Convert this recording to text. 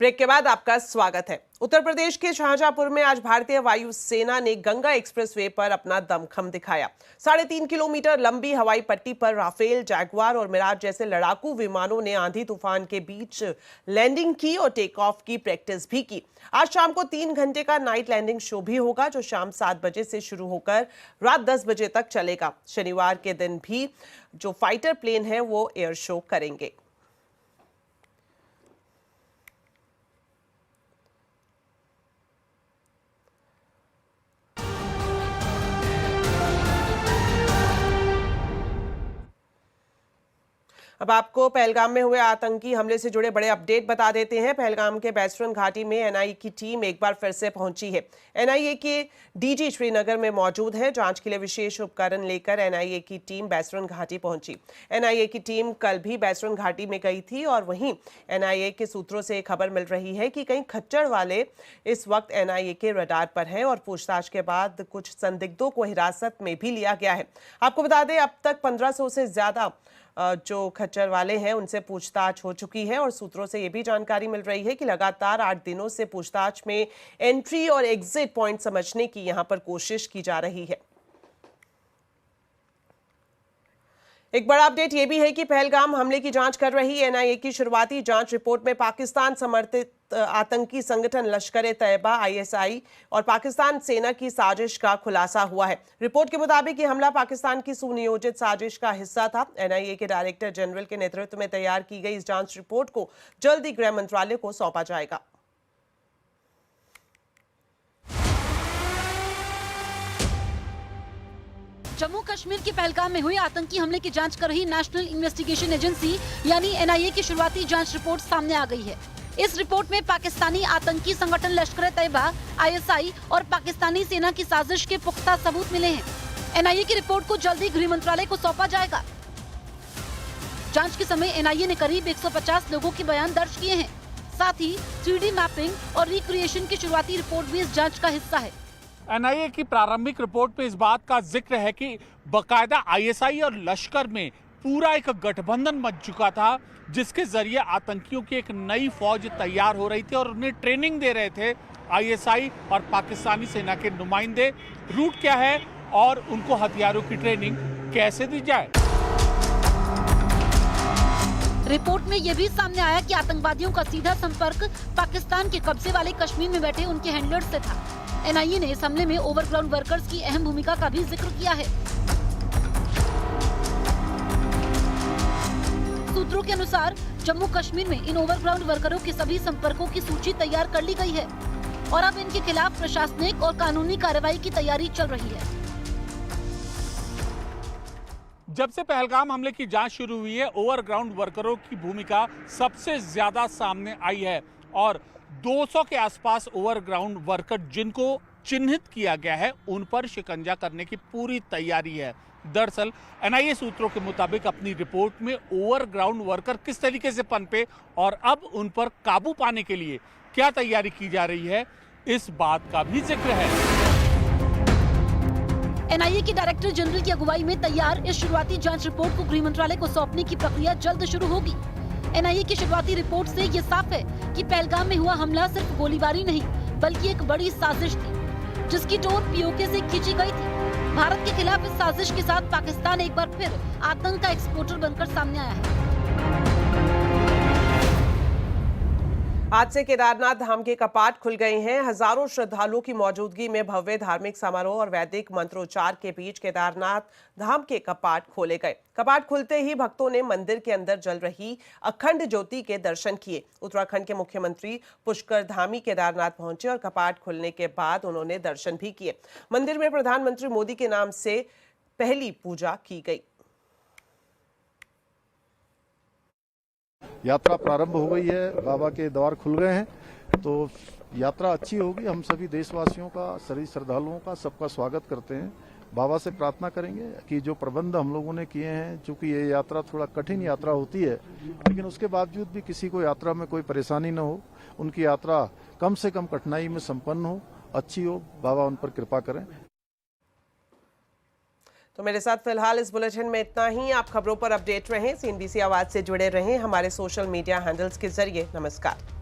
Break के बाद आपका स्वागत है। उत्तर प्रदेश के शाहजहांपुर में आज भारतीय वायु सेना ने गंगा एक्सप्रेसवे पर अपना दमखम दिखाया। 3.5 किलोमीटर लंबी हवाई पट्टी पर राफेल, जैगुआर और मिराज जैसे लड़ाकू विमानों ने आंधी तूफान के बीच लैंडिंग की और टेक ऑफ की प्रैक्टिस भी की। आज शाम को 3 घंटे का नाइट लैंडिंग शो भी होगा, जो शाम 7 बजे से शुरू होकर रात 10 बजे तक चलेगा। शनिवार के दिन भी जो फाइटर प्लेन है वो एयर शो करेंगे। अब आपको पहलगाम में हुए आतंकी हमले से जुड़े बड़े अपडेट बता देते हैं। पहलगाम के बैसरन घाटी में एनआईए की टीम एक बार फिर से पहुंची है। एनआईए के डीजी श्रीनगर में मौजूद है। जांच के लिए विशेष उपकरण लेकर एनआईए की टीम बैसरन घाटी पहुंची। एनआईए की टीम कल भी बैसरन घाटी में गई थी और वहीं एनआईए के सूत्रों से खबर मिल रही है कि कई खच्चर वाले इस वक्त एनआईए के रडार पर हैं और पूछताछ के बाद कुछ संदिग्धों को हिरासत में भी लिया गया है। आपको बता दें, अब तक 1500 से ज्यादा जो खच्चर वाले हैं उनसे पूछताछ हो चुकी है और सूत्रों से यह भी जानकारी मिल रही है कि लगातार 8 दिनों से पूछताछ में एंट्री और एग्जिट पॉइंट समझने की यहां पर कोशिश की जा रही है। एक बड़ा अपडेट यह भी है कि पहलगाम हमले की जांच कर रही एनआईए की शुरुआती जांच रिपोर्ट में पाकिस्तान समर्थित आतंकी संगठन लश्कर-ए-तैयबा आईएसआई और पाकिस्तान सेना की साजिश का खुलासा हुआ है। रिपोर्ट के मुताबिक ये हमला पाकिस्तान की सुनियोजित साजिश का हिस्सा था। एनआईए के डायरेक्टर जनरल के नेतृत्व में तैयार की गई इस जांच रिपोर्ट को जल्द ही गृह मंत्रालय को सौंपा जाएगा। जम्मू कश्मीर के पहलगाम में हुए आतंकी हमले की जांच कर रही नेशनल इन्वेस्टिगेशन एजेंसी यानी एनआईए की शुरुआती जांच रिपोर्ट सामने आ गई है। इस रिपोर्ट में पाकिस्तानी आतंकी संगठन लश्कर-ए-तैयबा आईएसआई और पाकिस्तानी सेना की साजिश के पुख्ता सबूत मिले हैं। एनआईए की रिपोर्ट को जल्द ही गृह मंत्रालय को सौंपा जाएगा। जांच के समय एनआईए ने करीब 150 लोगों के बयान दर्ज किए हैं। साथ ही 3D मैपिंग और रिक्रिएशन की शुरुआती रिपोर्ट भी इस जाँच का हिस्सा है। एनआईए की प्रारंभिक रिपोर्ट में इस बात का जिक्र है कि बकायदा आईएसआई और लश्कर में पूरा एक गठबंधन बन चुका था, जिसके जरिए आतंकियों की एक नई फौज तैयार हो रही थी और उन्हें ट्रेनिंग दे रहे थे आईएसआई और पाकिस्तानी सेना के नुमाइंदे। रूट क्या है और उनको हथियारों की ट्रेनिंग कैसे दी जाए। रिपोर्ट में यह भी सामने आया कि आतंकवादियों का सीधा संपर्क पाकिस्तान के कब्जे वाले कश्मीर में बैठे उनके हैंडलर्स से था। एनआईए ने इस हमले में ओवरग्राउंड वर्कर्स की अहम भूमिका का भी जिक्र किया है। सूत्रों के अनुसार जम्मू कश्मीर में इन ओवरग्राउंड वर्करों के सभी संपर्कों की सूची तैयार कर ली गई है और अब इनके खिलाफ प्रशासनिक और कानूनी कार्रवाई की तैयारी चल रही है। जब से पहलगाम हमले की जांच शुरू हुई है, ओवरग्राउंड वर्करों की भूमिका सबसे ज्यादा सामने आई है और 200 के आसपास ओवरग्राउंड वर्कर जिनको चिन्हित किया गया है उन पर शिकंजा करने की पूरी तैयारी है। दरअसल एनआईए सूत्रों के मुताबिक अपनी रिपोर्ट में ओवरग्राउंड वर्कर किस तरीके से पनपे और अब उन पर काबू पाने के लिए क्या तैयारी की जा रही है, इस बात का भी जिक्र है। एनआईए के डायरेक्टर जनरल की अगुवाई में तैयार इस शुरुआती जांच रिपोर्ट को गृह मंत्रालय को सौंपने की प्रक्रिया जल्द शुरू होगी। एनआईए की शुरुआती रिपोर्ट से ये साफ है कि पहलगाम में हुआ हमला सिर्फ गोलीबारी नहीं बल्कि एक बड़ी साजिश थी, जिसकी डोर पीओके से खींची गई थी। भारत के खिलाफ इस साजिश के साथ पाकिस्तान एक बार फिर आतंक का एक्सपोर्टर बनकर सामने आया है। आज से केदारनाथ धाम के कपाट खुल गए हैं। हजारों श्रद्धालुओं की मौजूदगी में भव्य धार्मिक समारोह और वैदिक मंत्रोच्चार के बीच केदारनाथ धाम के कपाट खोले गए। कपाट खुलते ही भक्तों ने मंदिर के अंदर जल रही अखंड ज्योति के दर्शन किए। उत्तराखंड के मुख्यमंत्री पुष्कर धामी केदारनाथ पहुंचे और कपाट खुलने के बाद उन्होंने दर्शन भी किए। मंदिर में प्रधानमंत्री मोदी के नाम से पहली पूजा की गई। यात्रा प्रारंभ हो गई है, बाबा के द्वार खुल गए हैं, तो यात्रा अच्छी होगी। हम सभी देशवासियों का, सभी श्रद्धालुओं का सबका स्वागत करते हैं। बाबा से प्रार्थना करेंगे कि जो प्रबंध हम लोगों ने किए हैं, चूंकि ये यात्रा थोड़ा कठिन यात्रा होती है, लेकिन उसके बावजूद भी किसी को यात्रा में कोई परेशानी न हो, उनकी यात्रा कम से कम कठिनाई में संपन्न हो, अच्छी हो, बाबा उन पर कृपा करें। तो मेरे साथ फिलहाल इस बुलेटिन में इतना ही। आप खबरों पर अपडेट रहें, CNBC आवाज से जुड़े रहें हमारे सोशल मीडिया हैंडल्स के जरिए। नमस्कार।